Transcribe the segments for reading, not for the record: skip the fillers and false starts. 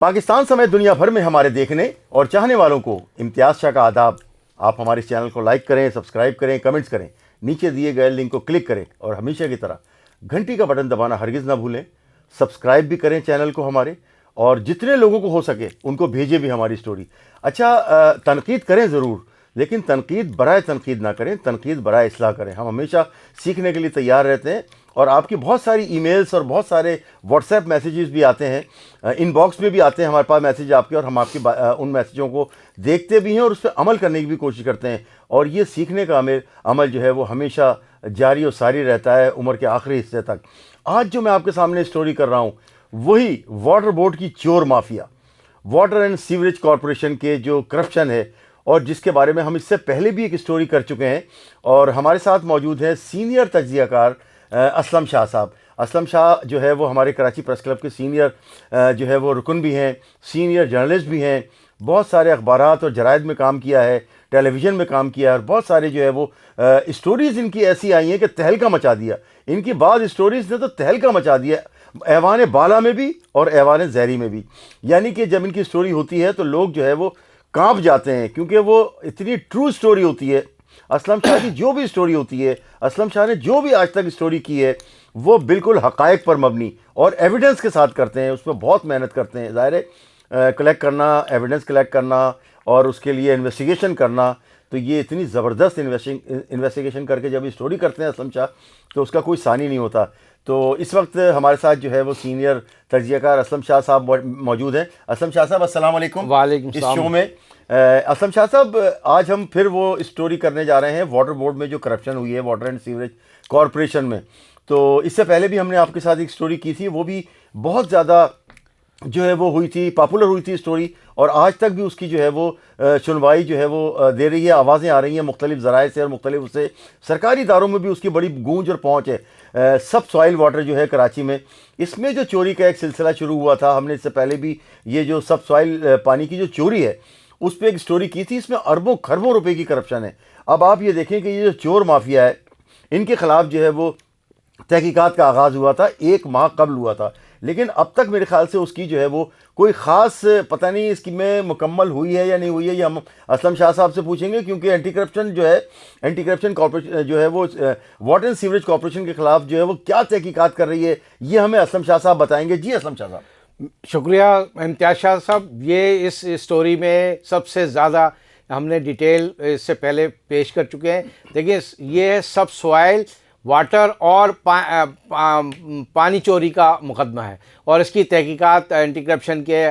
پاکستان سمیت دنیا بھر میں ہمارے دیکھنے اور چاہنے والوں کو امتیاز شاہ کا آداب. آپ ہمارے چینل کو لائک کریں، سبسکرائب کریں، کمنٹس کریں، نیچے دیے گئے لنک کو کلک کریں اور ہمیشہ کی طرح گھنٹی کا بٹن دبانا ہرگز نہ بھولیں. سبسکرائب بھی کریں چینل کو ہمارے، اور جتنے لوگوں کو ہو سکے ان کو بھیجیں بھی ہماری سٹوری. اچھا، تنقید کریں ضرور، لیکن تنقید برائے تنقید نہ کریں، تنقید برائے اصلاح کریں. ہم ہمیشہ سیکھنے کے لیے تیار رہتے ہیں، اور آپ کی بہت ساری ای میلز اور بہت سارے واٹس ایپ میسیجز بھی آتے ہیں، ان باکس میں بھی آتے ہیں ہمارے پاس میسیج آپ کے، اور ہم آپ کی ان میسیجوں کو دیکھتے بھی ہیں اور اس پہ عمل کرنے کی بھی کوشش کرتے ہیں. اور یہ سیکھنے کا عمل جو ہے وہ ہمیشہ جاری و ساری رہتا ہے عمر کے آخری حصے تک. آج جو میں آپ کے سامنے اسٹوری کر رہا ہوں وہی واٹر بورڈ کی چور mafia, water and sewerage corporation کے جو کرپشن ہے، اور جس کے بارے میں ہم اس سے پہلے بھی ایک اسٹوری کر چکے ہیں. اور ہمارے ساتھ موجود ہیں سینئر تجزیہ کار اسلم شاہ صاحب. اسلم شاہ جو ہے وہ ہمارے کراچی پریس کلب کے سینئر جو ہے وہ رکن بھی ہیں، سینئر جرنلسٹ بھی ہیں. بہت سارے اخبارات اور جرائد میں کام کیا ہے، ٹیلی ویژن میں کام کیا ہے، اور بہت سارے جو ہے وہ اسٹوریز ان کی ایسی آئی ہیں کہ تہلکہ مچا دیا. ان کی بعض اسٹوریز نے تو تہلکہ مچا دیا، ایوان بالا میں بھی اور ایوان زہری میں بھی. یعنی کہ جب ان کی اسٹوری ہوتی ہے تو لوگ جو ہے وہ کانپ جاتے ہیں، کیونکہ وہ اتنی ٹرو اسٹوری ہوتی ہے. اسلم شاہ کی جو بھی اسٹوری ہوتی ہے، اسلم شاہ نے جو بھی آج تک اسٹوری کی ہے، وہ بالکل حقائق پر مبنی اور ایویڈنس کے ساتھ کرتے ہیں. اس میں بہت محنت کرتے ہیں. ظاہر ہے کلیکٹ کرنا، ایویڈنس کلیکٹ کرنا اور اس کے لیے انویسٹیگیشن کرنا، تو یہ اتنی زبردست انویسٹیگیشن کر کے جب اسٹوری کرتے ہیں اسلم شاہ تو اس کا کوئی ثانی نہیں ہوتا. تو اس وقت ہمارے ساتھ جو ہے وہ سینئر تجزیہ کار اسلم شاہ صاحب موجود ہیں. اسلم شاہ صاحب السلام علیکم. وعلیکم السلام. اس شو میں اسلم شاہ صاحب آج ہم پھر وہ اسٹوری کرنے جا رہے ہیں واٹر بورڈ میں جو کرپشن ہوئی ہے، واٹر اینڈ سیوریج کارپوریشن میں. تو اس سے پہلے بھی ہم نے آپ کے ساتھ ایک اسٹوری کی تھی، وہ بھی بہت زیادہ جو ہے وہ ہوئی تھی، پاپولر ہوئی تھی اسٹوری، اور آج تک بھی اس کی جو ہے وہ سنوائی جو ہے وہ دے رہی ہے. آوازیں آ رہی ہیں مختلف ذرائع سے، اور مختلف اس سے سرکاری اداروں میں بھی اس کی بڑی گونج اور پہنچ ہے. سب سوائل واٹر جو ہے کراچی میں، اس میں جو چوری کا ایک سلسلہ شروع ہوا تھا، ہم نے اس سے پہلے بھی یہ جو سب سوائل پانی کی جو چوری ہے اس پہ ایک اسٹوری کی تھی. اس میں اربوں کھربوں روپے کی کرپشن ہے. اب آپ یہ دیکھیں کہ یہ جو چور مافیا ہے، ان کے خلاف جو ہے وہ تحقیقات کا آغاز ہوا تھا، 1 ماہ قبل ہوا تھا، لیکن اب تک میرے خیال سے اس کی جو ہے وہ کوئی خاص پتہ نہیں اس کی میں مکمل ہوئی ہے یا نہیں ہوئی ہے. یہ ہم اسلم شاہ صاحب سے پوچھیں گے، کیونکہ اینٹی کرپشن کارپوریشن جو ہے وہ واٹر اینڈ سیوریج کارپوریشن کے خلاف جو ہے وہ کیا تحقیقات کر رہی ہے، یہ ہمیں اسلم شاہ صاحب بتائیں گے. جی اسلم شاہ صاحب. شکریہ امتیاز شاہ صاحب. یہ اس اسٹوری میں سب سے زیادہ ہم نے ڈیٹیل اس سے پہلے پیش کر چکے ہیں. دیکھیے، یہ سب سوائل واٹر اور پانی چوری کا مقدمہ ہے، اور اس کی تحقیقات اینٹی کرپشن کے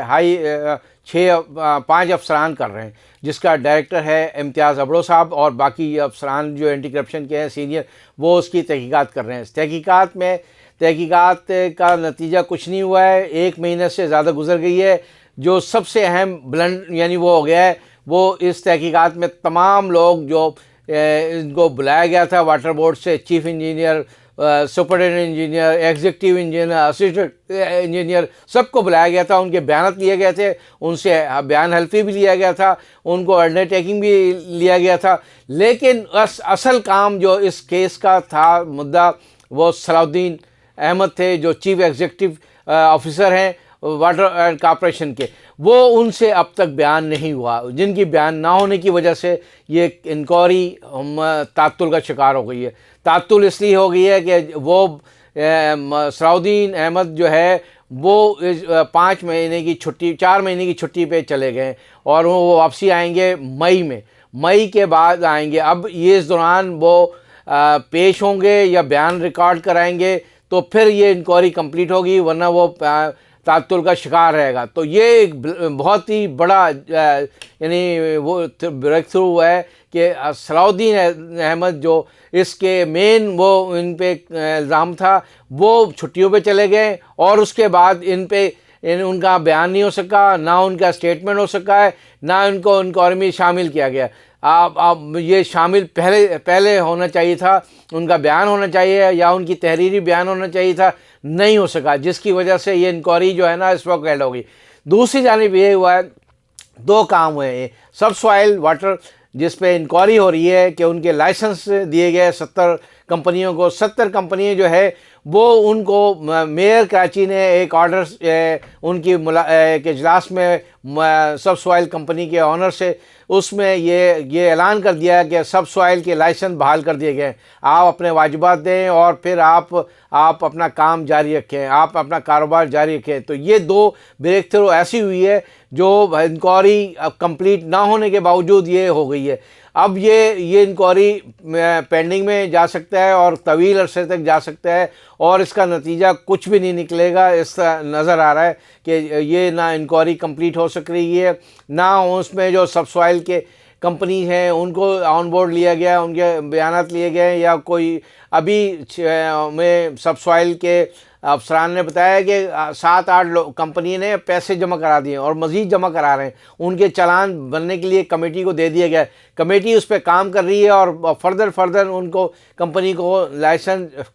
5 افسران کر رہے ہیں، جس کا ڈائریکٹر ہے امتیاز ابڑو صاحب، اور باقی افسران جو اینٹی کرپشن کے ہیں سینئر، وہ اس کی تحقیقات کر رہے ہیں. تحقیقات کا نتیجہ کچھ نہیں ہوا ہے. 1 مہینے سے زیادہ گزر گئی ہے. جو سب سے اہم بلنڈ یعنی وہ ہو گیا ہے، وہ اس تحقیقات میں تمام لوگ جو ان کو بلایا گیا تھا واٹر بورڈ سے، chief engineer, superintendent engineer, executive engineer, assistant engineer, سب کو بلایا گیا تھا. ان کے بیانات لیے گئے تھے، ان سے بیان حلفی بھی لیا گیا تھا، ان کو انڈر ٹیکنگ بھی لیا گیا تھا. لیکن اصل کام جو اس کیس کا تھا مدعا، وہ صلاح الدین احمد تھے، جو چیف ایگزیکٹو آفیسر ہیں واٹر اینڈ کارپوریشن کے. وہ ان سے اب تک بیان نہیں ہوا، جن کی بیان نہ ہونے کی وجہ سے یہ انکوائری تعطل کا شکار ہو گئی ہے. تعطل اس لیے ہو گئی ہے کہ وہ صلاح الدین احمد جو ہے وہ 4 مہینے کی چھٹی پہ چلے گئے، اور وہ واپسی آئیں گے مئی کے بعد آئیں گے. اب یہ اس دوران وہ پیش ہوں گے یا بیان ریکارڈ کرائیں گے تو پھر یہ انکوائری کمپلیٹ ہوگی، ورنہ وہ تعطل کا شکار رہے گا. تو یہ ایک بہت ہی بڑا یعنی وہ بریک تھرو ہوا ہے کہ صلاح الدین احمد جو اس کے مین وہ ان پہ الزام تھا، وہ چھٹیوں پہ چلے گئے، اور اس کے بعد ان کا بیان نہیں ہو سکا، نہ ان کا اسٹیٹمنٹ ہو سکا ہے، نہ ان کو انکوائری میں شامل کیا گیا. اب یہ شامل پہلے ہونا چاہیے تھا، ان کا بیان ہونا چاہیے یا ان کی تحریری بیان ہونا چاہیے تھا، نہیں ہو سکا، جس کی وجہ سے یہ انکوائری جو ہے نا اس وقت ایڈ ہو گئی. دوسری جانب یہ ہوا ہے، 2 کام ہوئے ہیں. سب سوائل واٹر جس پہ انکوائری ہو رہی ہے کہ ان کے لائسنس دیے گئے 70 کمپنیوں کو. 70 کمپنیاں جو ہے وہ ان کو میئر کراچی نے ایک آرڈر ان کی ایک اجلاس میں سب سوائل کمپنی کے آنر سے اس میں یہ اعلان کر دیا کہ سب سوائل کے لائسنس بحال کر دیے گئے، آپ اپنے واجبات دیں اور پھر آپ اپنا کام جاری رکھیں، آپ اپنا کاروبار جاری رکھیں۔ تو یہ دو بریک تھرو ایسی ہوئی ہے جو انکوائری کمپلیٹ نہ ہونے کے باوجود یہ ہو گئی ہے۔ اب یہ انکوائری پینڈنگ میں جا سکتا ہے اور طویل عرصے تک جا سکتا ہے، اور اس کا نتیجہ کچھ بھی نہیں نکلے گا۔ اس طرح نظر آ رہا ہے کہ یہ نہ انکوائری کمپلیٹ ہو سک رہی ہے، نہ اس میں جو سب سوائل کے کمپنی ہیں ان کو آن بورڈ لیا گیا، ان کے بیانات لیے گئے، یا کوئی ابھی میں سب سوائل کے افسران نے بتایا کہ 7-8 کمپنی نے پیسے جمع کرا دیے اور مزید جمع کرا رہے ہیں، ان کے چالان بننے کے لیے کمیٹی کو دے دیا گیا ہے، کمیٹی اس پہ کام کر رہی ہے اور فردر ان کو کمپنی کو لائسنس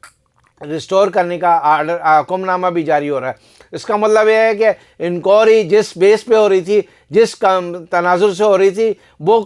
ریسٹور کرنے کا آرڈر حکم نامہ بھی جاری ہو رہا ہے۔ اس کا مطلب یہ ہے کہ انکوائری جس بیس پہ ہو رہی تھی، جس تناظر سے ہو رہی تھی، وہ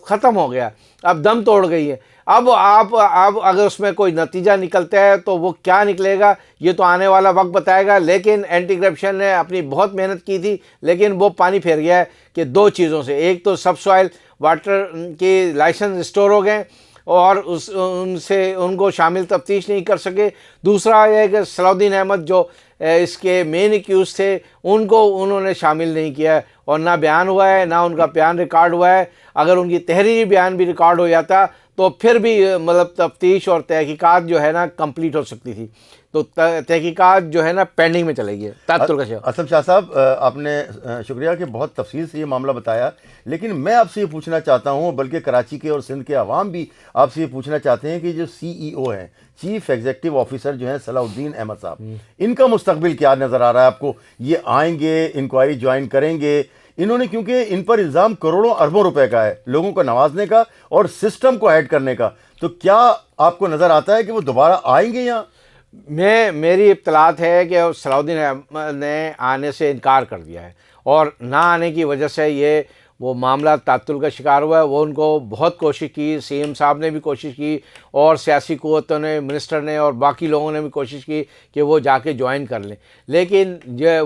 ختم ہو گیا، اب دم توڑ گئی ہے۔ اب اگر اس میں کوئی نتیجہ نکلتا ہے تو وہ کیا نکلے گا یہ تو آنے والا وقت بتائے گا، لیکن اینٹی کرپشن نے اپنی بہت محنت کی تھی، لیکن وہ پانی پھیر گیا ہے کہ دو چیزوں سے، ایک تو سب سوائل واٹر کی لائسنس ریسٹور ہو گئے اور ان کو شامل تفتیش نہیں کر سکے، دوسرا یہ ہے کہ صلاح الدین احمد جو اس کے مین ایکیوز تھے ان کو انہوں نے شامل نہیں کیا ہے، اور نہ بیان ہوا ہے، نہ ان کا بیان ریکارڈ ہوا ہے۔ اگر ان کی تحریری بیان بھی ریکارڈ ہو جاتا تو پھر بھی مطلب تفتیش اور تحقیقات جو ہے نا کمپلیٹ ہو سکتی تھی، تو تحقیقات جو ہے نا پینڈنگ میں چلے گئی۔ اسلم شاہ صاحب، آپ نے شکریہ کہ بہت تفصیل سے یہ معاملہ بتایا، لیکن میں آپ سے یہ پوچھنا چاہتا ہوں، بلکہ کراچی کے اور سندھ کے عوام بھی آپ سے یہ پوچھنا چاہتے ہیں کہ جو CEO ہیں، چیف ایگزیکٹو آفیسر جو ہیں صلاح الدین احمد صاحب، ان کا مستقبل کیا نظر آ رہا ہے آپ کو؟ یہ آئیں گے، انکوائری جوائن کریں گے؟ انہوں نے کیونکہ ان پر الزام کروڑوں اربوں روپے کا ہے، لوگوں کو نوازنے کا اور سسٹم کو ہیڈ کرنے کا، تو کیا آپ کو نظر آتا ہے کہ وہ دوبارہ آئیں گے یہاں؟ میری اطلاعات ہے کہ صلاح الدین احمد نے آنے سے انکار کر دیا ہے، اور نہ آنے کی وجہ سے وہ معاملہ تعطل کا شکار ہوا ہے۔ وہ ان کو بہت کوشش کی، CM صاحب نے بھی کوشش کی، اور سیاسی قوتوں نے، منسٹر نے اور باقی لوگوں نے بھی کوشش کی کہ وہ جا کے جوائن کر لیں، لیکن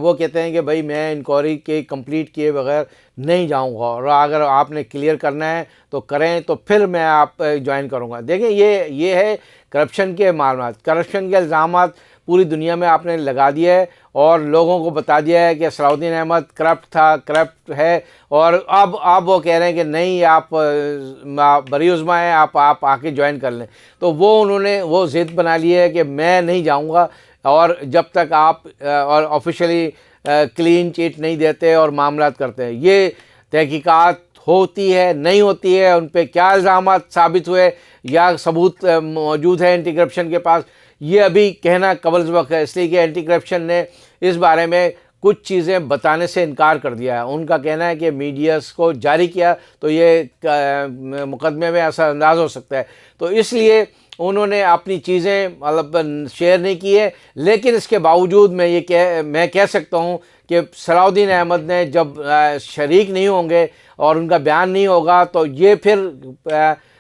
وہ کہتے ہیں کہ بھائی میں انکوائری کے کمپلیٹ کیے بغیر نہیں جاؤں گا، اور اگر آپ نے کلیئر کرنا ہے تو کریں، تو پھر میں آپ جوائن کروں گا۔ دیکھیں یہ ہے کرپشن کے معاملات، کرپشن کے الزامات پوری دنیا میں آپ نے لگا دیا ہے اور لوگوں کو بتا دیا ہے کہ صلاح الدین احمد کرپٹ تھا، کرپٹ ہے، اور اب وہ کہہ رہے ہیں کہ نہیں، آپ بری عزمہ ہیں، آپ آ کے جوائن کر لیں۔ تو انہوں نے وہ ضد بنا لی ہے کہ میں نہیں جاؤں گا، اور جب تک آپ اور آفیشلی کلین چٹ نہیں دیتے اور معاملات کرتے ہیں۔ یہ تحقیقات ہوتی ہے، نہیں ہوتی ہے، ان پہ کیا الزامات ثابت ہوئے یا ثبوت موجود ہے اینٹی کرپشن کے پاس، یہ ابھی کہنا قبل وقت ہے، اس لیے کہ اینٹی کرپشن نے اس بارے میں کچھ چیزیں بتانے سے انکار کر دیا ہے۔ ان کا کہنا ہے کہ میڈیاز کو جاری کیا تو یہ مقدمے میں اثر انداز ہو سکتا ہے، تو اس لیے انہوں نے اپنی چیزیں مطلب شیئر نہیں کی ہے۔ لیکن اس کے باوجود میں کہہ سکتا ہوں کہ صلاح الدین احمد نے جب شریک نہیں ہوں گے اور ان کا بیان نہیں ہوگا تو یہ پھر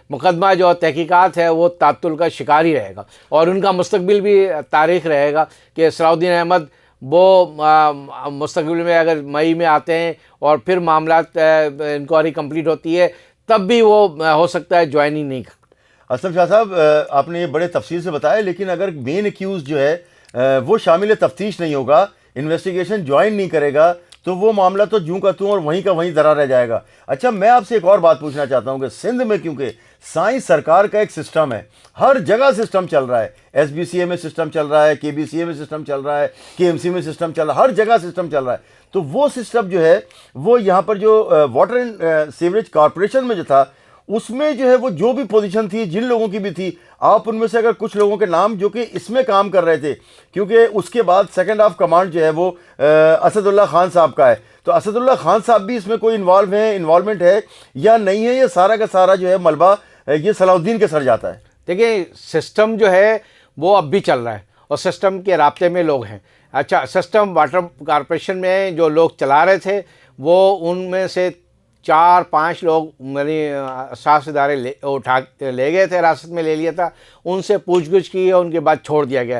مقدمہ جو تحقیقات ہے وہ تعطل کا شکار ہی رہے گا، اور ان کا مستقبل بھی تاریخ رہے گا کہ صلاح الدین احمد وہ مستقبل میں اگر مئی میں آتے ہیں اور پھر معاملات انکوائری کمپلیٹ ہوتی ہے تب بھی وہ ہو سکتا ہے جوائن ہی نہیں کرتا۔ اسلم شاہ صاحب، آپ نے یہ بڑے تفصیل سے بتایا، لیکن اگر مین ایکیوز جو ہے وہ شامل تفتیش نہیں ہوگا، انویسٹیگیشن جوائن نہیں کرے گا، تو وہ معاملہ تو جوں کا توں اور وہیں کا وہیں درا رہ جائے گا۔ اچھا، میں آپ سے ایک اور بات پوچھنا چاہتا ہوں کہ سندھ میں کیونکہ سائنس سرکار کا ایک سسٹم ہے، ہر جگہ سسٹم چل رہا ہے، SBCA میں سسٹم چل رہا ہے، KBCA میں سسٹم چل رہا ہے، KMC میں سسٹم چل رہا ہے، ہر جگہ سسٹم چل رہا ہے، تو وہ سسٹم جو ہے وہ یہاں پر جو واٹر اینڈ سیوریج کارپوریشن میں جو تھا، اس میں جو ہے وہ جو بھی پوزیشن تھی، جن لوگوں کی بھی تھی، آپ ان میں سے اگر کچھ لوگوں کے نام جو کہ اس میں کام کر رہے تھے، کیونکہ اس کے بعد سیکنڈ آف کمانڈ جو ہے وہ اسد اللہ خان صاحب کا ہے، تو اسد اللہ خان صاحب بھی اس میں کوئی انوالومنٹ ہے یا نہیں ہے، یہ سارا کا سارا جو ہے ملبہ یہ صلاح الدین کے سر جاتا ہے؟ دیکھیں، سسٹم جو ہے وہ اب بھی چل رہا ہے اور سسٹم کے رابطے میں لوگ ہیں۔ اچھا، سسٹم واٹر کارپوریشن میں جو لوگ چلا رہے تھے وہ ان میں سے 4-5 لوگ میری اساس ادارے لے گئے تھے، حراست میں لے لیا تھا، ان سے پوچھ گچھ کی اور ان کے بعد چھوڑ دیا گیا۔